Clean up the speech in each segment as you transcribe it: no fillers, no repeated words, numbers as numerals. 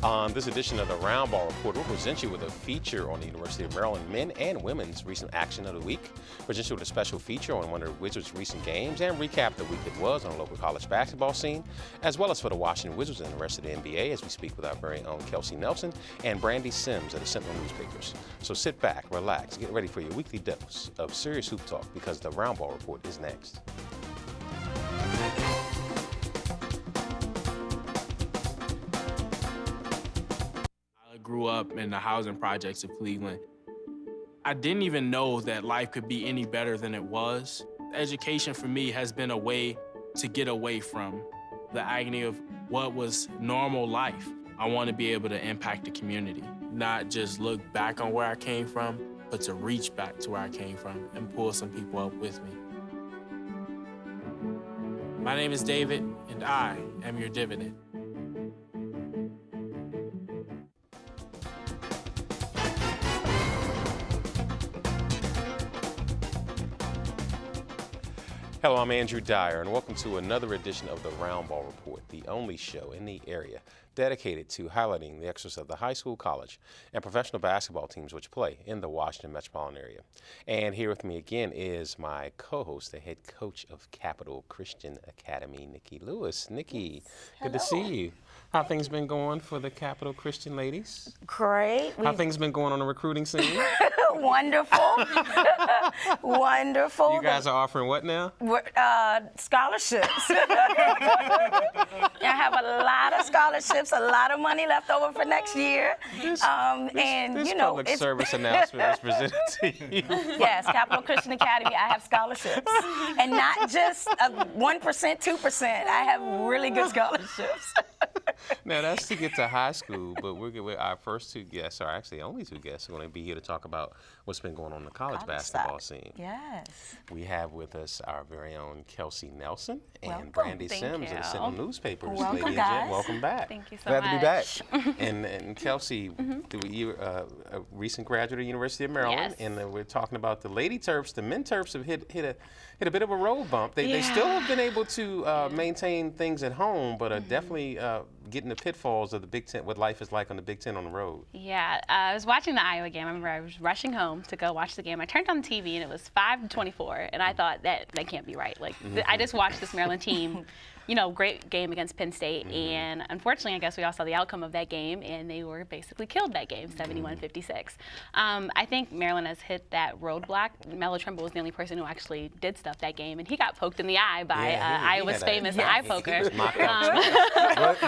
On this edition of the Roundball Report, we'll present you with a feature on the University of Maryland men and women's recent action of the week, present you with a special feature on one of the Wizards' recent games, and recap the week that was on the local college basketball scene, as well as for the Washington Wizards and the rest of the NBA as we speak with our very own Kelsey Nelson and Brandy Sims of the Sentinel newspapers. So sit back, relax, get ready for your weekly dose of serious hoop talk because the Roundball Report is next. Grew up in the housing projects of Cleveland. I didn't even know that life could be any better than it was. Education for me has been a way to get away from the agony of what was normal life. I want to be able to impact the community, not just look back on where I came from, but to reach back to where I came from and pull some people up with me. My name is David, and I am your dividend. Hello, I'm Andrew Dyer, and welcome to another edition of the Roundball Report, the only show in the area dedicated to highlighting the excellence of the high school, college, and professional basketball teams which play in the Washington metropolitan area. And here with me again is my co-host, the head coach of Capital Christian Academy, Nikki Lewis. Nikki, good to see you. How things been going for the Capital Christian ladies? Great. How things been going on the recruiting scene? Wonderful. Wonderful. You guys are offering what now? Scholarships. I have a lot of scholarships, a lot of money left over for next year. This public service announcement is presented to you. Yes, Capital Christian Academy, I have scholarships. And not just 1%, 2%. I have really good scholarships. Now, that's to get to high school, but our first two guests, or actually only two guests, are going to be here to talk about what's been going on in the college basketball scene. Yes. We have with us our very own Kelsey Nelson and Welcome. Brandy Sims of the Sentinel newspapers. Welcome, Lady and guys. gent, welcome back. Thank you so Glad much. to be back. and Kelsey, you're a recent graduate of the University of Maryland, Yes. and we're talking about the Lady Terps. The men Terps have hit a bit of a road bump. They still have been able to maintain things at home, but are definitely getting the pitfalls of the Big Ten, what life is like on the Big Ten on the road. Yeah, I was watching the Iowa game. I remember I was rushing home to go watch the game. I turned on the TV and it was 5-24, and I thought that can't be right. Like I just watched this Maryland team, great game against Penn State, and unfortunately, I guess we all saw the outcome of that game, and they were basically killed that game, 71-56. I think Maryland has hit that roadblock. Melo Trimble was the only person who actually did stuff that game, and he got poked in the eye by Iowa's famous eye poker.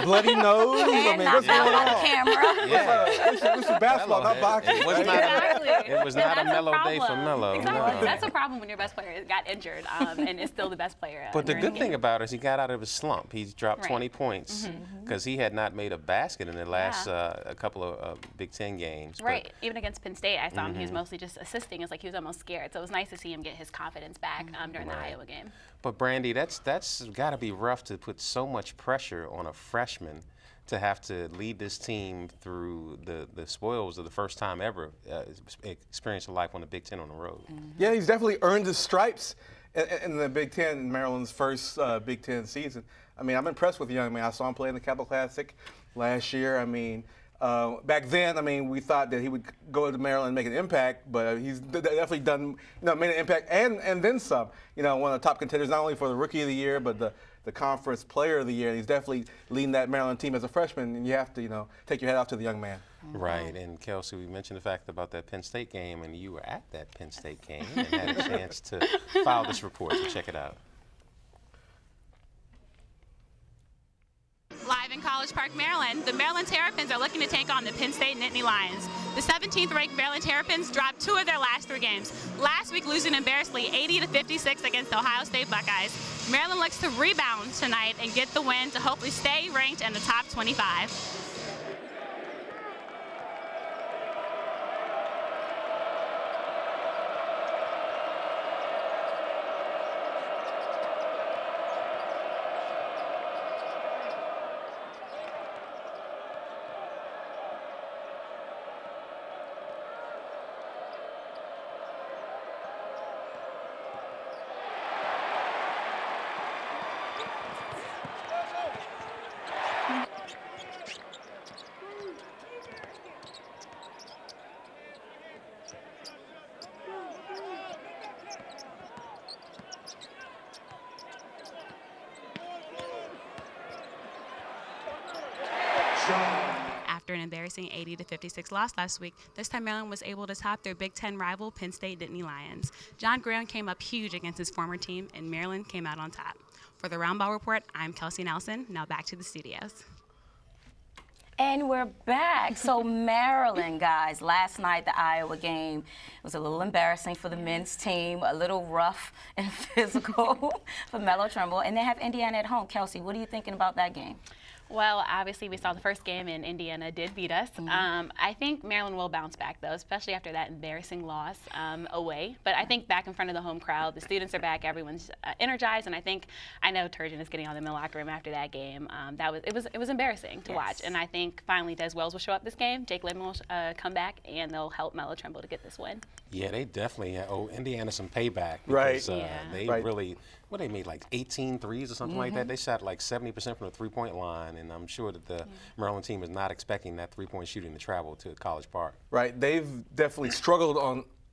Bloody nose. And knocked out by the camera. Yeah. This is basketball, not boxing. It was not a mellow day for Melo. Exactly. No. That's a problem when your best player got injured and is still the best player. But the during good thing about it is he got out of his slump. He's dropped Right. 20 points because he had not made a basket in the last a couple of Big Ten games. Right. Even against Penn State, I saw him. He was mostly just assisting. It's like he was almost scared. So it was nice to see him get his confidence back during the Iowa game. But Brandy, that's got to be rough to put so much pressure on a freshman to have to lead this team through the spoils of the first time ever experience of life on the Big Ten on the road. Yeah, he's definitely earned his stripes in the Big Ten, in Maryland's first Big Ten season. I mean, I'm impressed with the young man. I saw him play in the Capital Classic last year. I mean, back then, we thought that he would go to Maryland and make an impact, but he's definitely done, made an impact and then some. One of the top contenders not only for the Rookie of the Year, but the Conference Player of the Year. And he's definitely leading that Maryland team as a freshman, and you have to, take your hat off to the young man. Right, and Kelsey, we mentioned the fact about that Penn State game, and you were at that Penn State game and had a chance to file this report, so check it out. Live in College Park, Maryland, the Maryland Terrapins are looking to take on the Penn State Nittany Lions. The 17th-ranked Maryland Terrapins dropped 2 of their last 3 games. Last week, losing embarrassingly 80-56 against the Ohio State Buckeyes. Maryland looks to rebound tonight and get the win to hopefully stay ranked in the top 25. After an embarrassing 80-56 loss last week, this time Maryland was able to top their Big Ten rival Penn State Nittany Lions. John Graham came up huge against his former team, and Maryland came out on top. For the Roundball Report, I'm Kelsey Nelson. Now back to the studios. And we're back. So Maryland, guys, last night, the Iowa game was a little embarrassing for the men's team, a little rough and physical for Melo Trimble. And they have Indiana at home. Kelsey, what are you thinking about that game? Well, obviously, we saw the first game and Indiana did beat us. I think Maryland will bounce back, though, especially after that embarrassing loss away. But I think back in front of the home crowd, the students are back, everyone's energized, and I know Turgeon is getting on them in the locker room after that game. It was embarrassing to watch, and I think finally Des Wells will show up this game, Jake Lemon will come back, and they'll help Melo Trimble to get this win. Yeah, they definitely owe Indiana some payback. Right. Because, they really, they made like 18 threes or something like that. They shot like 70% from the three-point line, and I'm sure that the Maryland team is not expecting that three-point shooting to travel to College Park. Right. They've definitely struggled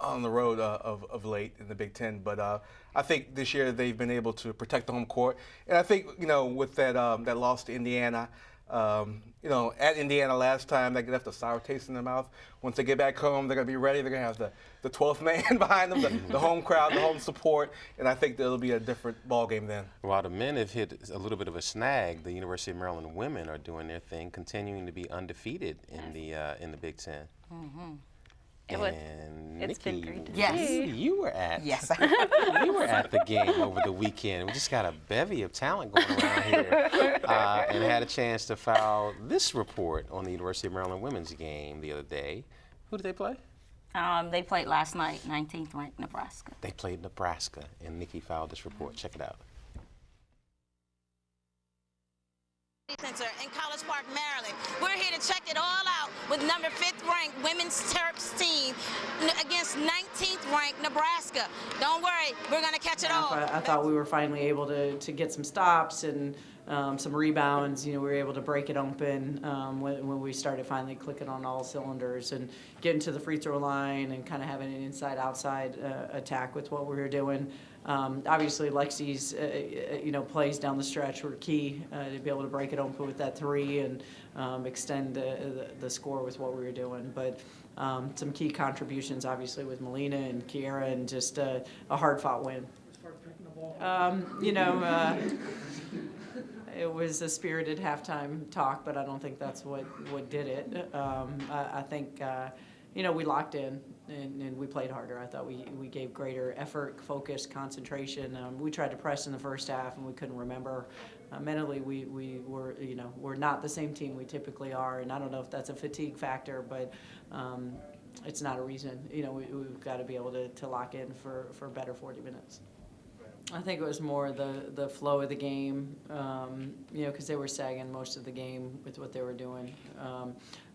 on the road of late in the Big Ten, but I think this year they've been able to protect the home court. And I think, with that loss to Indiana, at Indiana last time, they left a sour taste in their mouth. Once they get back home, they're going to be ready. They're going to have the 12th man behind them, the home crowd, the home support, and I think it'll be a different ball game then. While the men have hit a little bit of a snag, the University of Maryland women are doing their thing, continuing to be undefeated in the Big Ten. It's been great to Yes. see. You were at You were at the game over the weekend. We just got a bevy of talent going around here, and had a chance to file this report on the University of Maryland women's game the other day. Who did they play? They played last night, 19th ranked Nebraska. They played Nebraska, and Nikki filed this report. Check it out. Center in College Park, Maryland. We're here to check it all out with number 5th ranked women's Terps team against 19th ranked Nebraska. Don't worry, we're going to catch it all. I thought we were finally able to get some stops and some rebounds. We were able to break it open when we started finally clicking on all cylinders and getting to the free throw line and kind of having an inside-outside attack with what we were doing. Obviously, Lexi's, plays down the stretch were key to be able to break it open with that three and extend the score with what we were doing. But some key contributions, obviously, with Melina and Kiera, and just a hard-fought win. It was a spirited halftime talk, but I don't think that's what did it. I think. We locked in and we played harder. I thought we gave greater effort, focus, concentration. We tried to press in the first half and we couldn't remember. Mentally, we were, we're not the same team we typically are, and I don't know if that's a fatigue factor, but it's not a reason. We've got to be able to lock in for better 40 minutes. I think it was more the flow of the game, because they were sagging most of the game with what they were doing.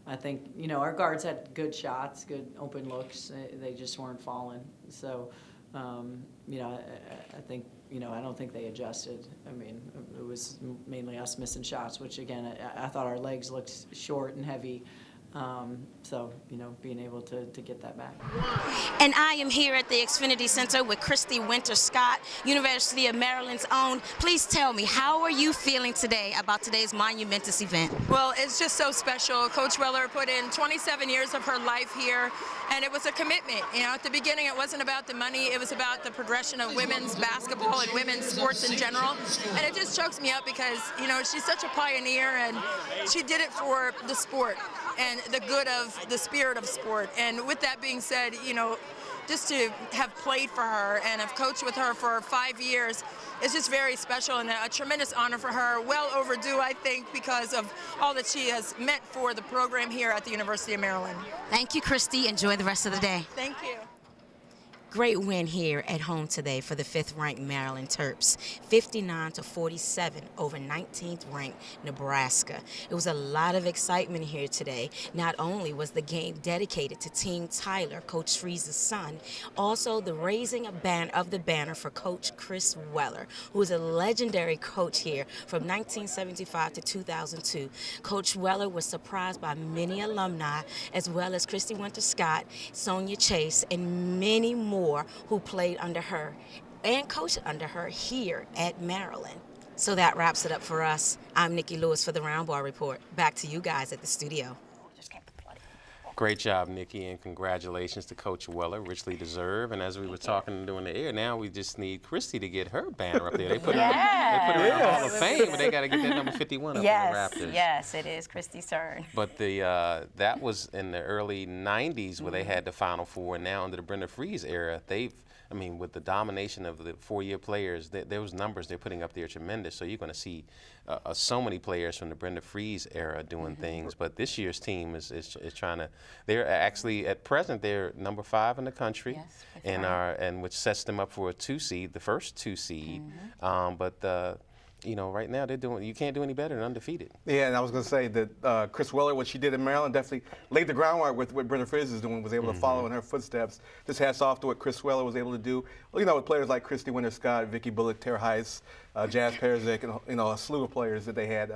I think, our guards had good shots, good open looks. They just weren't falling. So, I think, I don't think they adjusted. I mean, it was mainly us missing shots, which, again, I thought our legs looked short and heavy. So, being able to get that back. And I am here at the Xfinity Center with Christy Winter-Scott, University of Maryland's own. Please tell me, how are you feeling today about today's monumentous event? Well, it's just so special. Coach Weller put in 27 years of her life here, and it was a commitment. At the beginning, it wasn't about the money. It was about the progression of women's basketball and women's sports in general. And it just chokes me up because, she's such a pioneer, and she did it for the sport and the good of the spirit of sport. And with that being said, just to have played for her and have coached with her for 5 years is just very special and a tremendous honor for her. Well overdue, I think, because of all that she has meant for the program here at the University of Maryland. Thank you, Christy. Enjoy the rest of the day. Thank you. Great win here at home today for the 5th-ranked Maryland Terps, 59-47 over 19th-ranked Nebraska. It was a lot of excitement here today. Not only was the game dedicated to Team Tyler, Coach Freeze's son, also the raising of the banner for Coach Chris Weller, who is a legendary coach here from 1975 to 2002. Coach Weller was surprised by many alumni, as well as Christy Winter-Scott, Sonia Chase, and many more who played under her and coached under her here at Maryland. So that wraps it up for us. I'm Nikki Lewis for the Roundball Report. Back to you guys at the studio. Great job, Nikki, and congratulations to Coach Weller, richly deserved. And as we were talking during the air, now we just need Christy to get her banner up there. They put her in the Hall of Fame, but they got to get that number 51 up in the Raptors. Yes, it is Christy's turn. But that was in the early 90s where they had the Final Four, and now under the Brenda Freeze era, with the domination of the four-year players, those numbers they're putting up there are tremendous. So you're going to see so many players from the Brenda Freeze era doing things. But this year's team is trying to. They're actually at present they're number 5 in the country, and which sets them up for a 2 seed, the first 2 seed. Right now they're doing. You can't do any better than undefeated. Yeah, and I was going to say that Chris Weller, what she did in Maryland, definitely laid the groundwork with what Brenda Frizz is doing. Was able to follow in her footsteps. Just hats off to what Chris Weller was able to do. Well, with players like Christy Winter-Scott, Vicky Bullock, Tara Heiss, Jazz Perzak, and a slew of players that they had.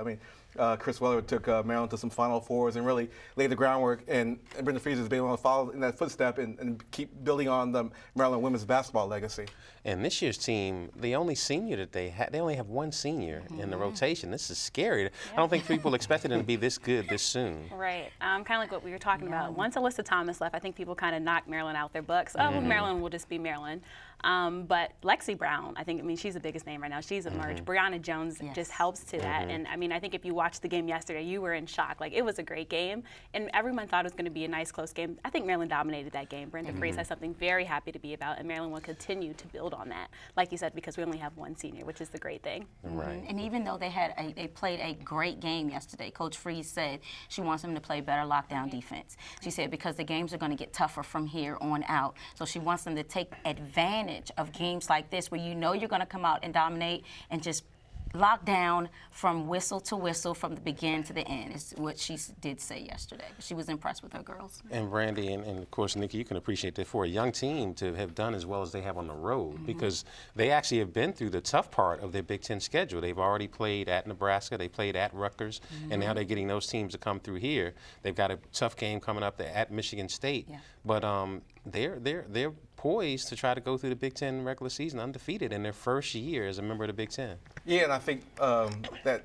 Chris Weller took Maryland to some Final Fours and really laid the groundwork, and Brenda Fries has been able to follow in that footstep and keep building on the Maryland women's basketball legacy. And this year's team, the only senior that they only have one senior in the rotation. This is scary. I don't think people expected them to be this good this soon. Right. Kind of like what we were talking about. Once Alyssa Thomas left, I think people kind of knocked Maryland out their books. Oh, well, Maryland will just be Maryland. But Lexi Brown, she's the biggest name right now. She's emerged. Brianna Jones just helps to that. And I think if you watched the game yesterday, you were in shock. It was a great game, and everyone thought it was going to be a nice, close game. I think Maryland dominated that game. Brenda Fries has something very happy to be about, and Maryland will continue to build on that, like you said, because we only have one senior, which is the great thing. Right. And even though they played a great game yesterday, Coach Fries said she wants them to play better lockdown defense. She said because the games are going to get tougher from here on out, so she wants them to take advantage of games like this where you're going to come out and dominate and just lock down from whistle to whistle from the beginning to the end is what she did say yesterday. She was impressed with her girls. And Brandy and of course, Nikki, you can appreciate that for a young team to have done as well as they have on the road because they actually have been through the tough part of their Big Ten schedule. They've already played at Nebraska, they played at Rutgers, and now they're getting those teams to come through here. They've got a tough game coming up at Michigan State, but they're poised to try to go through the Big Ten regular season undefeated in their first year as a member of the Big Ten. Yeah, and I think that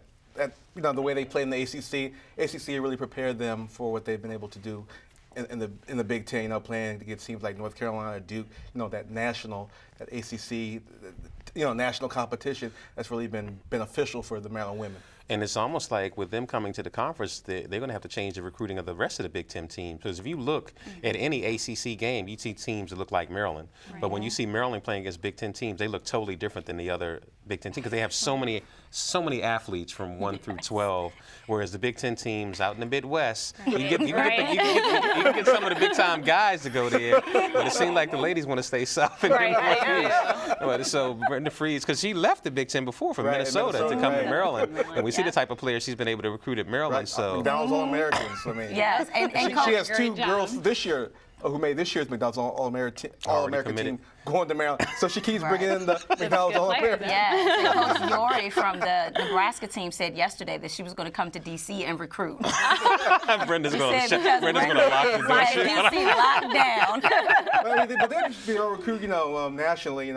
the way they play in the ACC really prepared them for what they've been able to do in the Big Ten. Playing against teams like North Carolina, Duke. That ACC, national competition that's really been beneficial for the Maryland women. And it's almost like with them coming to the conference, they're going to have to change the recruiting of the rest of the Big Ten teams. Because if you look at any ACC game, you see teams that look like Maryland. Right. But when you see Maryland playing against Big Ten teams, they look totally different than the other Big Ten teams because they have so many athletes from 1 through 12. Whereas the Big Ten teams out in the Midwest, you can get some of the big-time guys to go there. But it seems like the ladies want to stay south in the Northeast. So Brenda Fries, because she left the Big Ten before from Minnesota to come to Maryland. And we see the type of players she's been able to recruit at Maryland. Right. So McDonald's All-Americans. Yes, and she has 2 girls this year who made this year's McDonald's All-American team going to Maryland. So she keeps bringing in the McDonald's All-American. Yes, Coach Yori from the Nebraska team said yesterday that she was going to come to D.C. and recruit. Brenda's going to lock the door. D.C. locked down. But they recruit, nationally,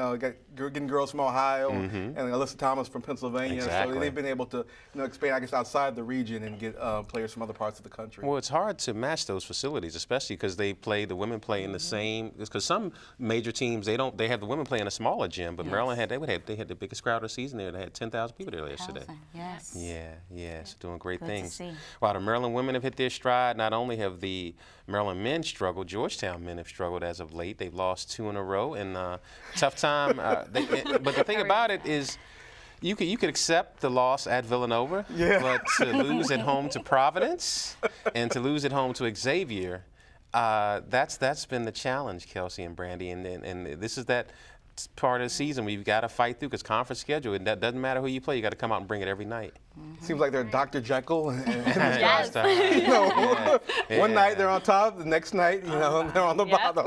getting girls from Ohio and Alyssa Thomas from Pennsylvania. Exactly. So they've been able to expand, I guess, outside the region and get players from other parts of the country. Well, it's hard to match those facilities, especially because the women play in the same. Because some major teams they have the women play in a smaller gym, but Maryland had the biggest crowd of the season there. They had 10,000 people there yesterday. Yes. Yeah, so doing great Good things. to see. While the Maryland women have hit their stride, not only have the Maryland men struggled, Georgetown men have struggled as of late. They've lost 2 in a row, and tough time. But the thing about it is, you could accept the loss at Villanova, but to lose at home to Providence and to lose at home to Xavier, that's been the challenge, Kelsey and Brandy, and this is that part of the season where you've got to fight through because conference schedule, it doesn't matter who you play, you got to come out and bring it every night. Seems like they're Dr. Jekyll. Yes. One night they're on top, the next night, they're on the bottom.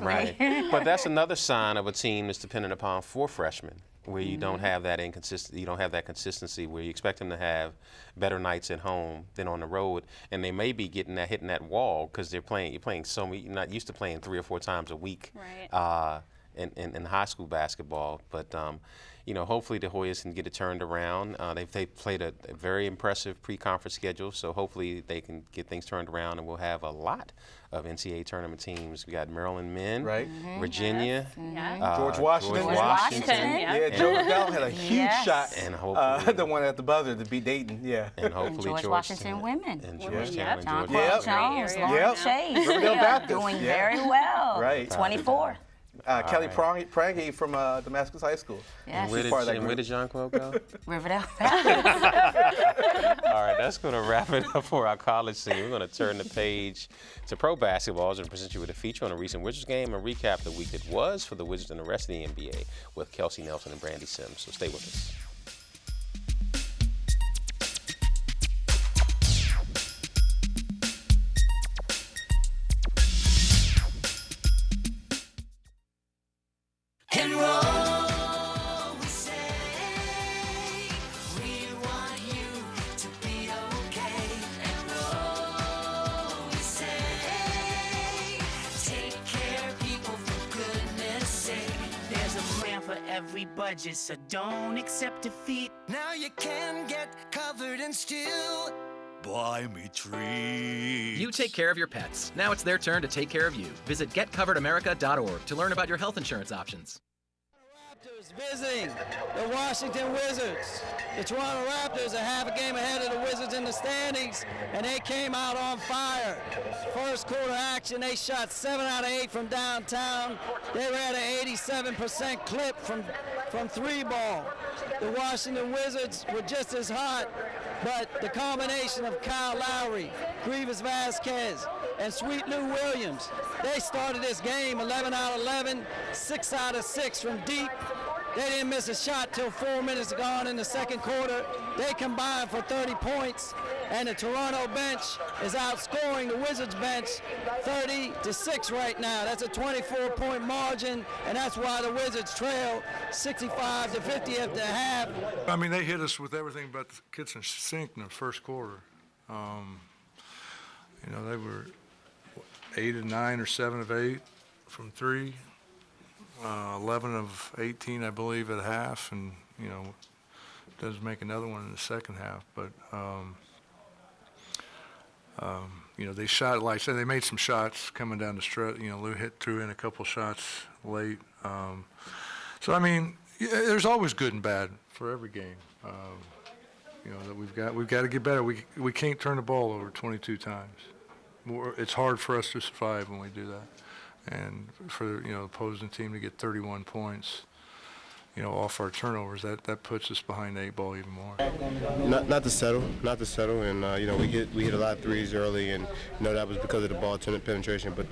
Right. But that's another sign of a team that's dependent upon 4 freshmen, where you don't have that consistency, where you expect them to have better nights at home than on the road, and they may be hitting that wall because you're not used to playing 3 or 4 times a week. Right. in high school basketball. But hopefully the Hoyas can get it turned around. They've played a very impressive pre-conference schedule, so hopefully they can get things turned around, and we'll have a lot of NCAA tournament teams. We got Maryland men, right? Virginia, George Washington. Yeah, Joe McDowell had a huge shot. And hopefully the one at the buzzer to beat Dayton. Yeah. And hopefully George Washington women. And Georgetown. John Yep. Jones, Yep. Lauren Chase, Riverdale Baptist. doing very well. Right. 24. Kelly Prangy from Damascus High School. Yes. And where did John Quote go? Riverdale. All right, that's going to wrap it up for our college scene. We're going to turn the page to pro basketball and present you with a feature on a recent Wizards game and recap the week that was for the Wizards and the rest of the NBA with Kelsey Nelson and Brandy Sims. So stay with us. Budget, so don't accept defeat. Now you can get covered and still buy me treats. You take care of your pets. Now it's their turn to take care of you. Visit getcoveredamerica.org to learn about your health insurance options. Raptors visiting the Washington Wizards. The Toronto Raptors are half a game ahead of the Wizards in the standings, and they came out on fire. First quarter action, they shot 7 out of 8 from downtown. They were at an 87% clip from three ball. The Washington Wizards were just as hot, but the combination of Kyle Lowry, Grievous Vasquez, and Sweet Lou Williams, they started this game 11 out of 11, 6 out of 6 from deep. They didn't miss a shot till 4 minutes gone in the second quarter. They combined for 30 points, and the Toronto bench is outscoring the Wizards bench 30-6 right now. That's a 24-point margin, and that's why the Wizards trail 65-50 at the half. I mean, they hit us with everything but the kitchen sink in the first quarter. They were 8 of 9 or 7 of 8 from 3. 11 of 18, I believe, at half, and does make another one in the second half. But they shot, like I said, they made some shots coming down the stretch. Lou threw in a couple shots late. So I mean, there's always good and bad for every game. That we've got to get better. We can't turn the ball over 22 times. It's hard for us to survive when we do that. And for the opposing team to get 31 points, off our turnovers, that puts us behind the 8 ball even more. Not to settle, and we hit a lot of threes early, and that was because of the ball penetration. But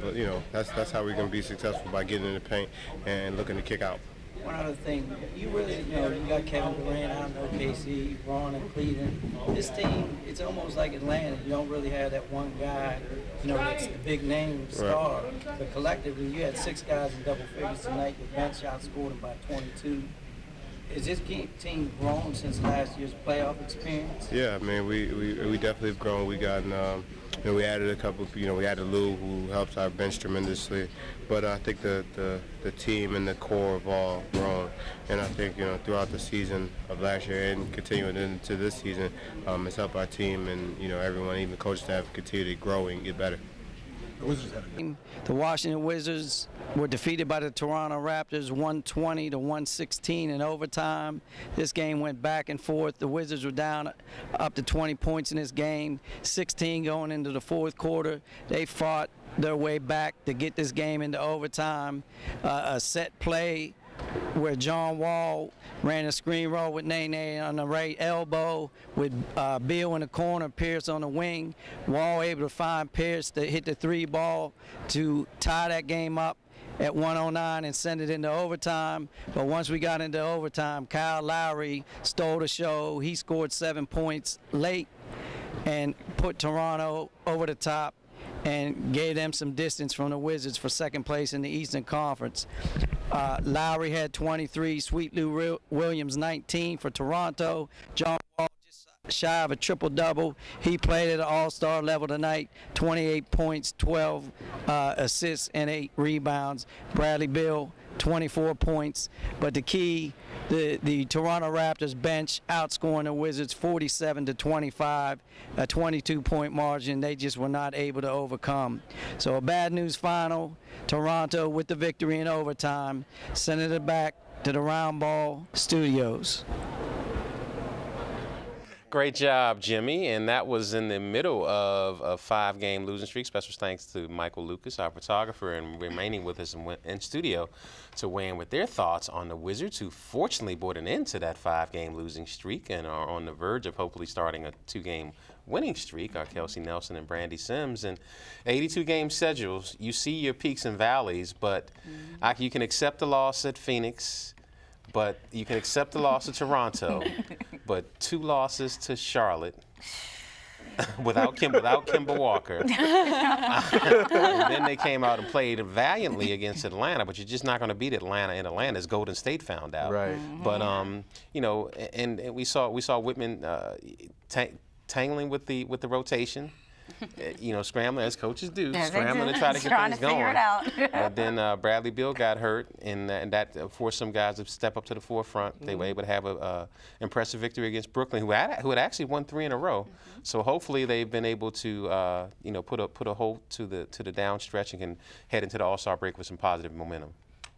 that's how we're going to be successful, by getting in the paint and looking to kick out. One other thing, you really, you got Kevin Durant out in OKC, Ron in Cleveland. This team, it's almost like Atlanta. You don't really have that one guy, that's the big name star. Right. But collectively, you had 6 guys in double figures tonight. The bench outscored them by 22. Is this team grown since last year's playoff experience? Yeah, I mean, we definitely have grown. We got, we added a couple. We added Lou, who helps our bench tremendously. But I think the team and the core have all grown. And I think throughout the season of last year and continuing into this season, it's helped our team and everyone, even coach staff, continue to grow and get better. The Washington Wizards were defeated by the Toronto Raptors 120-116 in overtime. This game went back and forth. The Wizards were down up to 20 points in this game, 16 going into the fourth quarter. They fought their way back to get this game into overtime. A set play where John Wall ran a screen roll with Nene on the right elbow, with Beal in the corner, Pierce on the wing. Wall able to find Pierce to hit the 3 ball to tie that game up at 109 and send it into overtime. But once we got into overtime, Kyle Lowry stole the show. He scored 7 points late and put Toronto over the top and gave them some distance from the Wizards for second place in the Eastern Conference. Lowry had 23, Sweet Lou Williams 19 for Toronto. John Wall just shy of a triple-double. He played at an all-star level tonight, 28 points, 12 assists, and 8 rebounds. Bradley Beal 24 points. But the key, the Toronto Raptors bench outscoring the Wizards 47-25, a 22-point margin they just were not able to overcome. So a bad news final, Toronto with the victory in overtime, sending it back to the Roundball Studios. Great job, Jimmy. And that was in the middle of a 5-game losing streak. Special thanks to Michael Lucas, our photographer, and remaining with us in studio to weigh in with their thoughts on the Wizards, who fortunately brought an end to that 5-game losing streak and are on the verge of hopefully starting a 2-game winning streak. Kelsey Nelson and Brandy Sims. And 82-game schedules, you see your peaks and valleys, but you can accept the loss at Phoenix. But you can accept the loss to Toronto, but 2 losses to Charlotte without Kemba Walker. And then they came out and played valiantly against Atlanta, but you're just not going to beat Atlanta in Atlanta, as Golden State found out. Right. But you know, and we saw Whitman tangling with the rotation. You know, scrambling as coaches do, scrambling to try to get things going. But then Bradley Beal got hurt, and that forced some guys to step up to the forefront. They were able to have a impressive victory against Brooklyn, who had actually won 3 in a row. So hopefully they've been able to you know, put a halt to the down stretch and can head into the All-Star break with some positive momentum.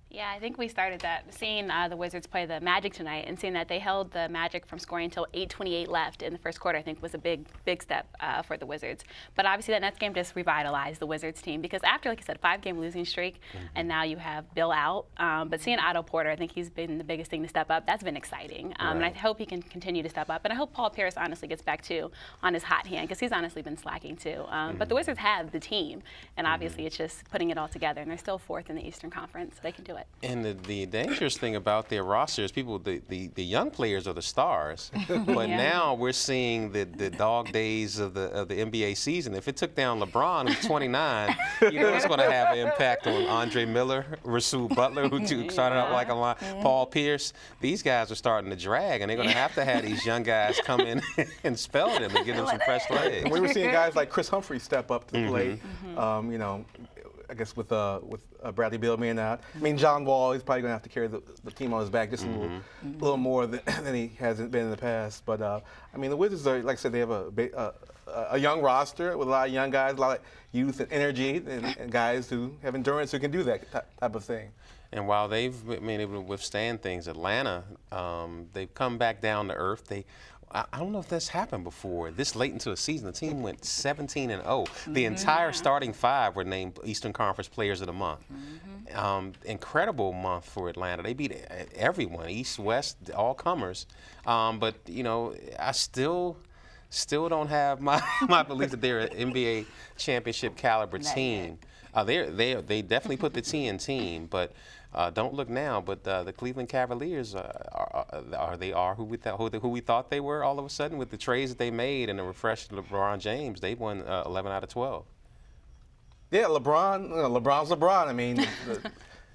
Yeah, I think we started that seeing the Wizards play the Magic tonight and seeing that they held the Magic from scoring until 8:28 left in the first quarter. I think was a big step for the Wizards. But obviously that Nets game just revitalized the Wizards team because after, like I said, 5-game losing streak, and now you have Bill out. But seeing Otto Porter, I think he's been the biggest thing to step up. That's been exciting, and I hope he can continue to step up. And I hope Paul Pierce honestly gets back too on his hot hand because he's honestly been slacking too. But the Wizards have the team, and obviously it's just putting it all together. And they're still 4th in the Eastern Conference, so they can do it. And the dangerous thing about their roster is the young players are the stars, but now we're seeing the dog days of the NBA season. If it took down LeBron, who's 29, you know it's going to have an impact on Andre Miller, Rasul Butler, who started out like a line, Paul Pierce. These guys are starting to drag, and they're going to have these young guys come in and spell them and give them some fresh legs. And we were seeing guys like Chris Humphrey step up to the plate. You know, I guess with Bradley Beal being out. I mean, John Wall, he's probably going to have to carry the team on his back just a little more than he hasn't been in the past. But, I mean, the Wizards are, like I said, they have a young roster with a lot of young guys, a lot of youth and energy, and guys who have endurance who can do that type of thing. And while they've been able to withstand things, Atlanta, they've come back down to earth. I don't know if that's happened before. This late into a season, the team went 17-0. The entire starting 5 were named Eastern Conference Players of the Month. Incredible month for Atlanta. They beat everyone, East, West, all comers. But you know, I still don't have my belief that they're an NBA championship caliber team. They definitely put the T in team, but. Don't look now, but the Cleveland Cavaliers are who we thought they were all of a sudden with the trades that they made and the refreshed LeBron James. They won 11 out of 12. Yeah, LeBron's LeBron. I mean,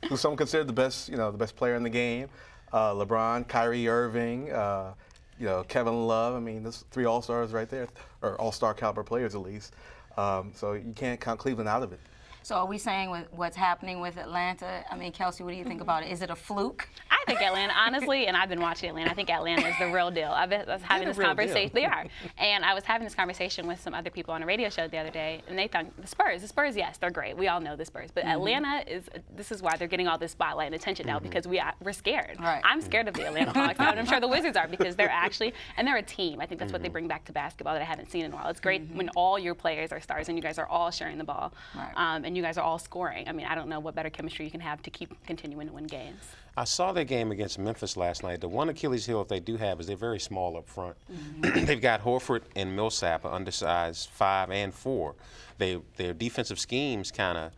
who some consider the best player in the game. LeBron, Kyrie Irving, you know, Kevin Love. I mean, there's 3 All-Stars right there, or All-Star caliber players at least. So you can't count Cleveland out of it. So are we saying with what's happening with Atlanta? I mean, Kelsey, what do you think about it? Is it a fluke? I think Atlanta, honestly, and I've been watching Atlanta, I think Atlanta is the real deal. I was having this conversation. They are. And I was having this conversation with some other people on a radio show the other day, and they thought, the Spurs, yes, they're great. We all know the Spurs. But Atlanta this is why they're getting all this spotlight and attention now, because we're scared. Right. I'm scared of the Atlanta Hawks, and I'm sure the Wizards are, because they're a team. I think that's what they bring back to basketball that I haven't seen in a while. It's great when all your players are stars and you guys are all sharing the ball, and you guys are all scoring. I mean, I don't know what better chemistry you can have to keep continuing to win games. I saw their game against Memphis last night. The one Achilles heel they do have is they're very small up front. They've got Horford and Millsap, an undersized 5 and 4. Their defensive schemes kind of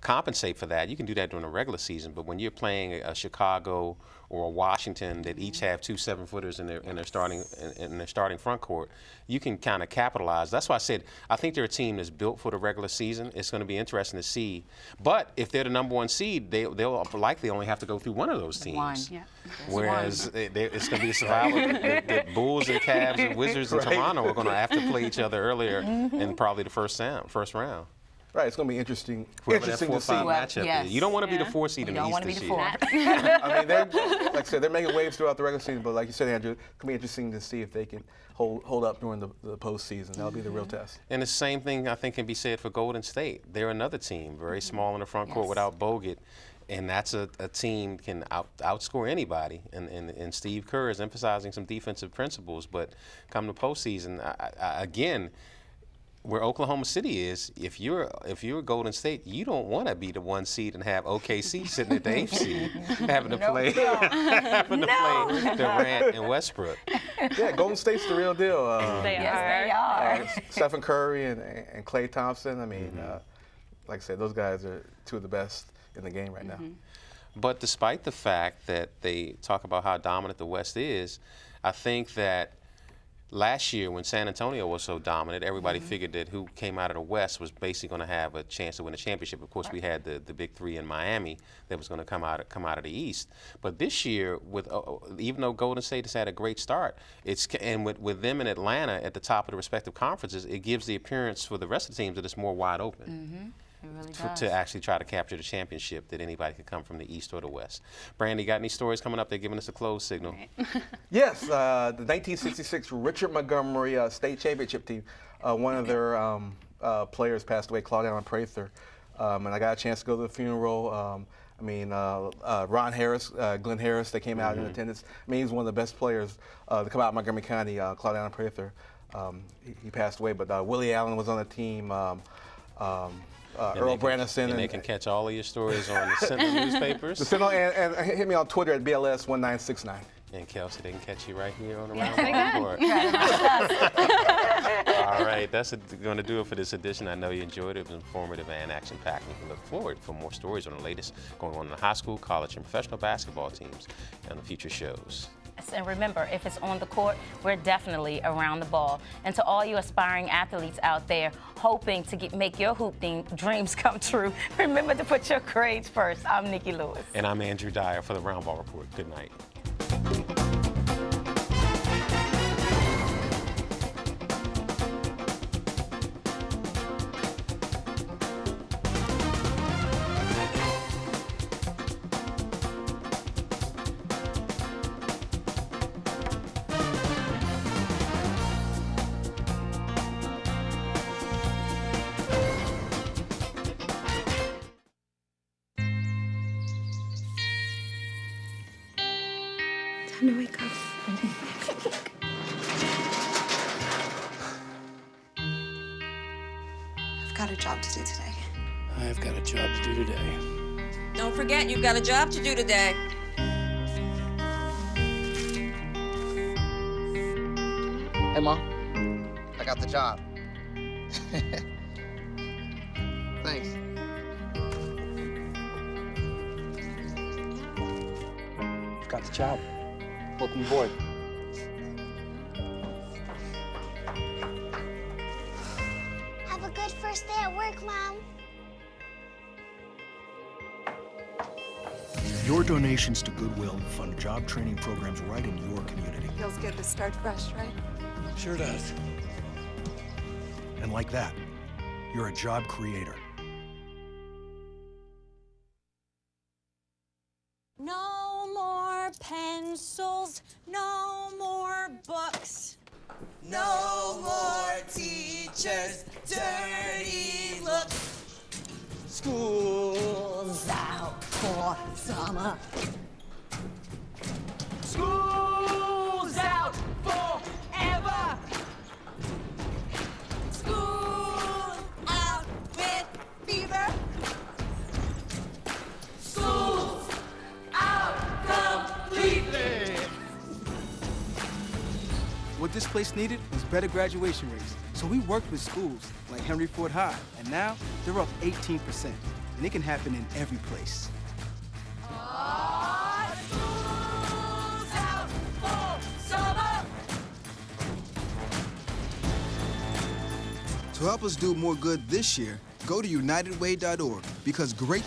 compensate for that. You can do that during the regular season, but when you're playing a Chicago or a Washington that each have 2 7-footers in their starting front court, you can kind of capitalize. That's why I said I think they're a team that's built for the regular season. It's going to be interesting to see. But if they're the number 1 seed, they'll likely only have to go through one of those teams. Whereas it's going to be a survival. The Bulls and Cavs and Wizards and Toronto are going to have to play each other earlier in probably the first round. Right, it's going to be interesting. Whoever that Interesting to see. 4-5 matchup yes. is. You don't want to be the 4 seed in the East this year. I mean, like I said, they're making waves throughout the regular season, but like you said, Andrew, it's going to be interesting to see if they can hold up during the postseason. That'll be the real test. And the same thing, I think, can be said for Golden State. They're another team, very small in the front court without Bogut. And that's a team can outscore anybody. And Steve Kerr is emphasizing some defensive principles. But come the postseason, again, where Oklahoma City is, if you're Golden State, you don't want to be the 1 seed and have OKC sitting at the 8th seed, having to play Durant and Westbrook. Yeah, Golden State's the real deal. They are. Stephen Curry and Klay Thompson. I mean, like I said, those guys are two of the best in the game right now. But despite the fact that they talk about how dominant the West is, I think that last year when San Antonio was so dominant, everybody figured that who came out of the West was basically going to have a chance to win a championship. Of course, we had the big three in Miami that was going to come out of the East. But this year, with even though Golden State has had a great start, with them in Atlanta at the top of the respective conferences, it gives the appearance for the rest of the teams that it's more wide open. It really does. To actually try to capture the championship, that anybody could come from the East or the West. Brandy, got any stories coming up? They're giving us a closed signal. Yes, the 1966 Richard Montgomery State Championship team. One of their players passed away, Claudiana Prather, and I got a chance to go to the funeral. Ron Harris, Glenn Harris, they came out in attendance. I mean, he's one of the best players to come out of Montgomery County, Claudiana Prather. He passed away, but Willie Allen was on the team. Earl Brandison. And they can catch all of your stories on the Sentinel newspapers. The Sentinel, and hit me on Twitter at BLS1969. And Kelsey, they can catch you right here on the Roundball Report. All right, that's going to do it for this edition. I know you enjoyed it. It was informative and action-packed. We can look forward for more stories on the latest going on in the high school, college, and professional basketball teams on the future shows. And remember, if it's on the court, we're definitely around the ball. And to all you aspiring athletes out there hoping to make your hoop dreams come true, remember to put your grades first. I'm Nikki Lewis. And I'm Andrew Dyer for the Roundball Report. Good night. Time to wake up. I've got a job to do today. I've got a job to do today. Don't forget, you've got a job to do today. Hey, Mom. I got the job. Thanks. Got the job. Welcome aboard. Have a good first day at work, Mom. Your donations to Goodwill fund job training programs right in your community. Feels good to start fresh, right? Sure does. And like that, you're a job creator. No more pencils, no more books. No more teachers, dirty looks. School's out for summer. School's out forever. School out with fever. School's out completely. What this place needed was better graduation rates. So we worked with schools like Henry Ford High, and now they're up 18%. And it can happen in every place. School's out for summer. To help us do more good this year, go to unitedway.org because great